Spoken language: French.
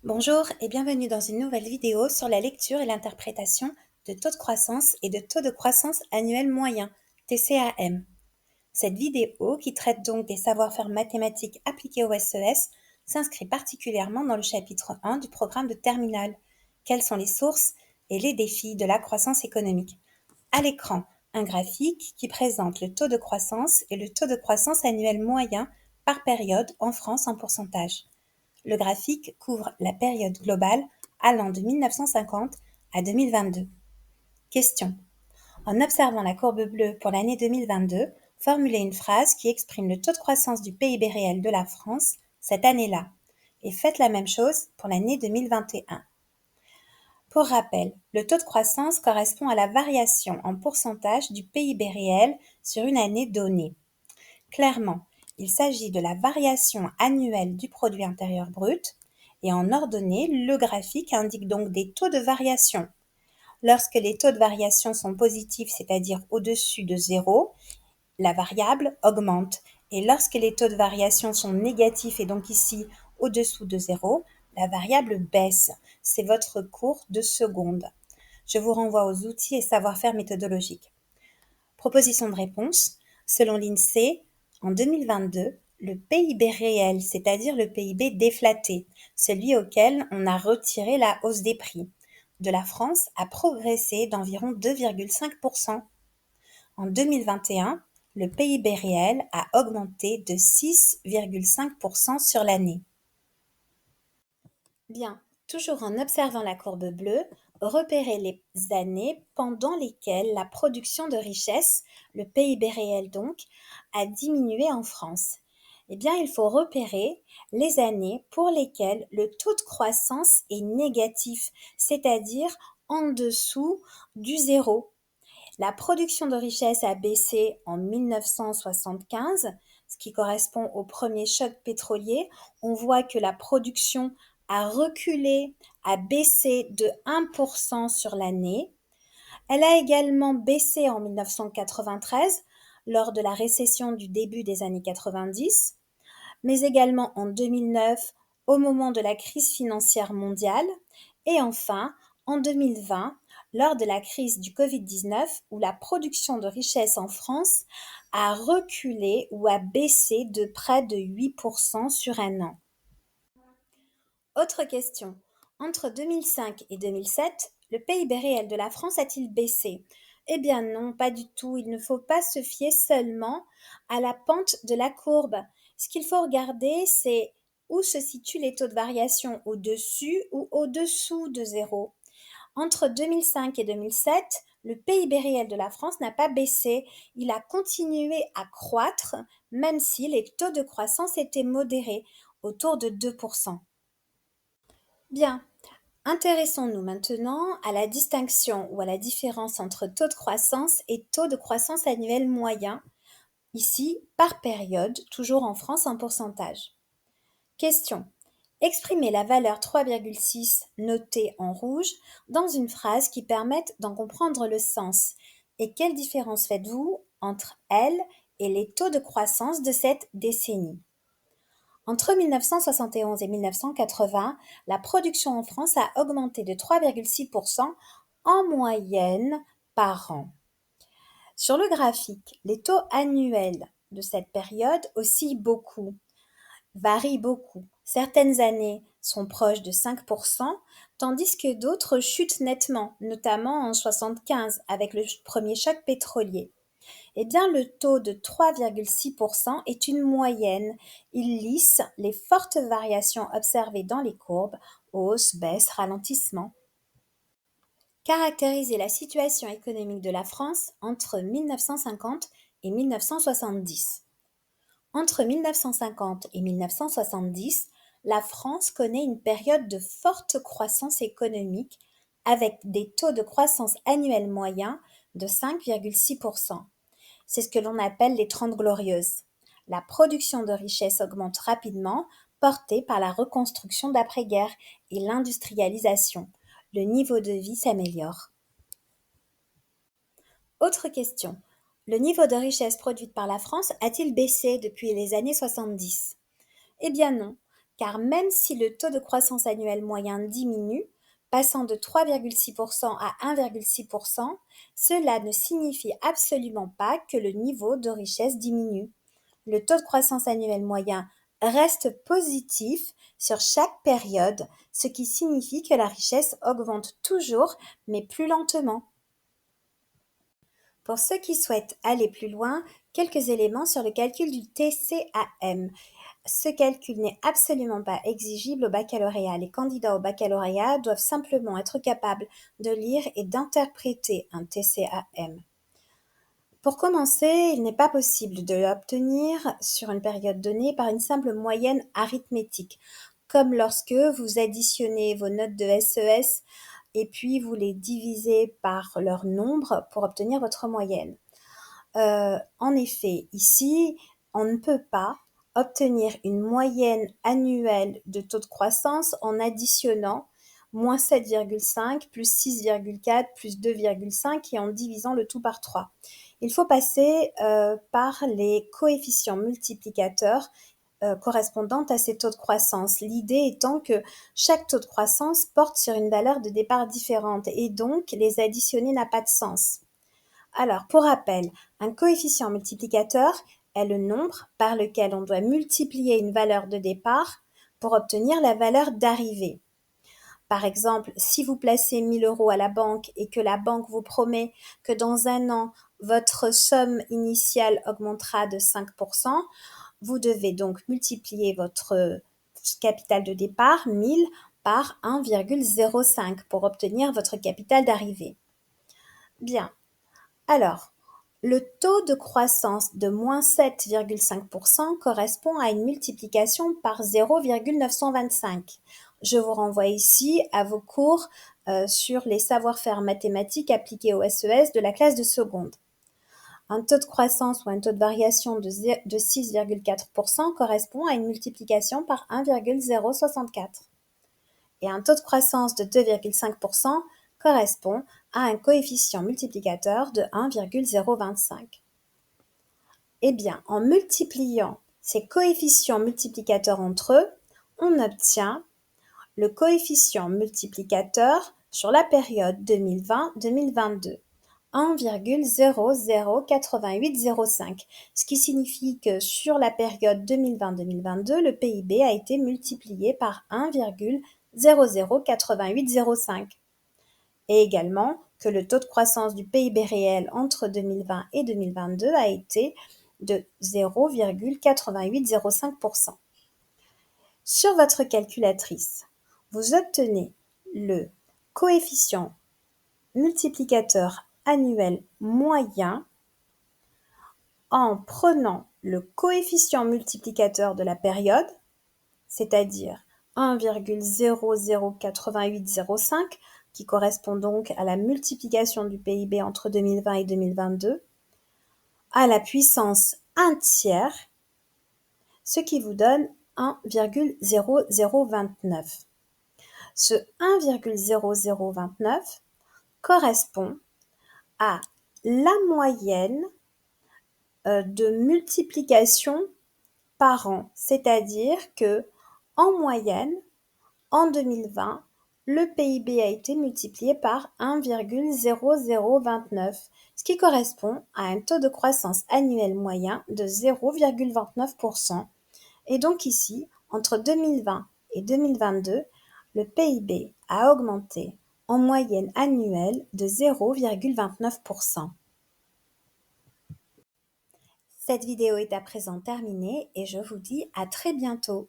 Bonjour et bienvenue dans une nouvelle vidéo sur la lecture et l'interprétation de taux de croissance et de taux de croissance annuel moyen, TCAM. Cette vidéo, qui traite donc des savoir-faire mathématiques appliqués au SES, s'inscrit particulièrement dans le chapitre 1 du programme de terminale. Quelles sont les sources et les défis de la croissance économique? À l'écran, un graphique qui présente le taux de croissance et le taux de croissance annuel moyen par période en France en pourcentage. Le graphique couvre la période globale allant de 1950 à 2022. Question. En observant la courbe bleue pour l'année 2022, formulez une phrase qui exprime le taux de croissance du PIB réel de la France cette année-là, et faites la même chose pour l'année 2021. Pour rappel, le taux de croissance correspond à la variation en pourcentage du PIB réel sur une année donnée. Clairement, il s'agit de la variation annuelle du produit intérieur brut, et en ordonnée, le graphique indique donc des taux de variation. Lorsque les taux de variation sont positifs, c'est-à-dire au-dessus de 0, la variable augmente, et lorsque les taux de variation sont négatifs, et donc ici au-dessous de 0, la variable baisse. C'est votre cours de seconde. Je vous renvoie aux outils et savoir-faire méthodologiques. Proposition de réponse. Selon l'INSEE, en 2022, le PIB réel, c'est-à-dire le PIB déflaté, celui auquel on a retiré la hausse des prix, de la France a progressé d'environ 2,5%. En 2021, le PIB réel a augmenté de 6,5% sur l'année. Bien, toujours en observant la courbe bleue, repérez les années pendant lesquelles la production de richesse, le PIB réel donc, a diminué en France. Eh bien, il faut repérer les années pour lesquelles le taux de croissance est négatif, c'est-à-dire en dessous du zéro. La production de richesse a baissé en 1975, ce qui correspond au premier choc pétrolier. On voit que la production a reculé, a baissé de 1% sur l'année. Elle a également baissé en 1993, lors de la récession du début des années 90, mais également en 2009, au moment de la crise financière mondiale, et enfin en 2020, lors de la crise du Covid-19, où la production de richesse en France a reculé ou a baissé de près de 8% sur un an. Autre question. Entre 2005 et 2007, le PIB réel de la France a-t-il baissé? Eh bien non, pas du tout. Il ne faut pas se fier seulement à la pente de la courbe. Ce qu'il faut regarder, c'est où se situent les taux de variation, au-dessus ou au-dessous de zéro. Entre 2005 et 2007, le PIB réel de la France n'a pas baissé. Il a continué à croître, même si les taux de croissance étaient modérés, autour de 2%. Bien, intéressons-nous maintenant à la distinction ou à la différence entre taux de croissance et taux de croissance annuel moyen, ici par période, toujours en France en pourcentage. Question. Exprimez la valeur 3,6 notée en rouge dans une phrase qui permette d'en comprendre le sens. Et quelle différence faites-vous entre elle et les taux de croissance de cette décennie? Entre 1971 et 1980, la production en France a augmenté de 3,6% en moyenne par an. Sur le graphique, les taux annuels de cette période oscillent beaucoup, varient beaucoup. Certaines années sont proches de 5%, tandis que d'autres chutent nettement, notamment en 1975 avec le premier choc pétrolier. Eh bien, le taux de 3,6% est une moyenne. Il lisse les fortes variations observées dans les courbes, hausse, baisse, ralentissement. Caractériser la situation économique de la France entre 1950 et 1970. Entre 1950 et 1970, la France connaît une période de forte croissance économique avec des taux de croissance annuels moyens de 5,6%. C'est ce que l'on appelle les 30 glorieuses. La production de richesse augmente rapidement, portée par la reconstruction d'après-guerre et l'industrialisation. Le niveau de vie s'améliore. Autre question. Le niveau de richesse produite par la France a-t-il baissé depuis les années 70? Eh bien non, car même si le taux de croissance annuel moyen diminue, passant de 3,6% à 1,6%, cela ne signifie absolument pas que le niveau de richesse diminue. Le taux de croissance annuel moyen reste positif sur chaque période, ce qui signifie que la richesse augmente toujours, mais plus lentement. Pour ceux qui souhaitent aller plus loin, quelques éléments sur le calcul du TCAM. Ce calcul n'est absolument pas exigible au baccalauréat. Les candidats au baccalauréat doivent simplement être capables de lire et d'interpréter un TCAM. Pour commencer, il n'est pas possible de l'obtenir sur une période donnée par une simple moyenne arithmétique, comme lorsque vous additionnez vos notes de SES et puis vous les divisez par leur nombre pour obtenir votre moyenne. En effet, ici, on ne peut pas obtenir une moyenne annuelle de taux de croissance en additionnant moins 7,5 plus 6,4 plus 2,5 et en divisant le tout par 3. Il faut passer par les coefficients multiplicateurs correspondant à ces taux de croissance. L'idée étant que chaque taux de croissance porte sur une valeur de départ différente et donc les additionner n'a pas de sens. Alors, pour rappel, un coefficient multiplicateur est le nombre par lequel on doit multiplier une valeur de départ pour obtenir la valeur d'arrivée. Par exemple, si vous placez 1 000 € à la banque et que la banque vous promet que dans un an, votre somme initiale augmentera de 5%, vous devez donc multiplier votre capital de départ, 1000, par 1,05 pour obtenir votre capital d'arrivée. Bien. Alors, le taux de croissance de moins 7,5% correspond à une multiplication par 0,925. Je vous renvoie ici à vos cours sur les savoir-faire mathématiques appliqués au SES de la classe de seconde. Un taux de croissance ou un taux de variation de 6,4% correspond à une multiplication par 1,064. Et un taux de croissance de 2,5% correspond à un coefficient multiplicateur de 1,025. Eh bien, en multipliant ces coefficients multiplicateurs entre eux, on obtient le coefficient multiplicateur sur la période 2020-2022. 1,008805, ce qui signifie que sur la période 2020-2022, le PIB a été multiplié par 1,008805. Et également que le taux de croissance du PIB réel entre 2020 et 2022 a été de 0,8805%. Sur votre calculatrice, vous obtenez le coefficient multiplicateur annuel moyen en prenant le coefficient multiplicateur de la période, c'est-à-dire 1,008805, qui correspond donc à la multiplication du PIB entre 2020 et 2022, à la puissance 1 tiers, ce qui vous donne 1,0029. Ce 1,0029 correspond à la moyenne de multiplication par an, c'est-à-dire que en moyenne, en 2020, le PIB a été multiplié par 1,0029, ce qui correspond à un taux de croissance annuel moyen de 0,29%. Et donc ici, entre 2020 et 2022, le PIB a augmenté en moyenne annuelle de 0,29%. Cette vidéo est à présent terminée et je vous dis à très bientôt.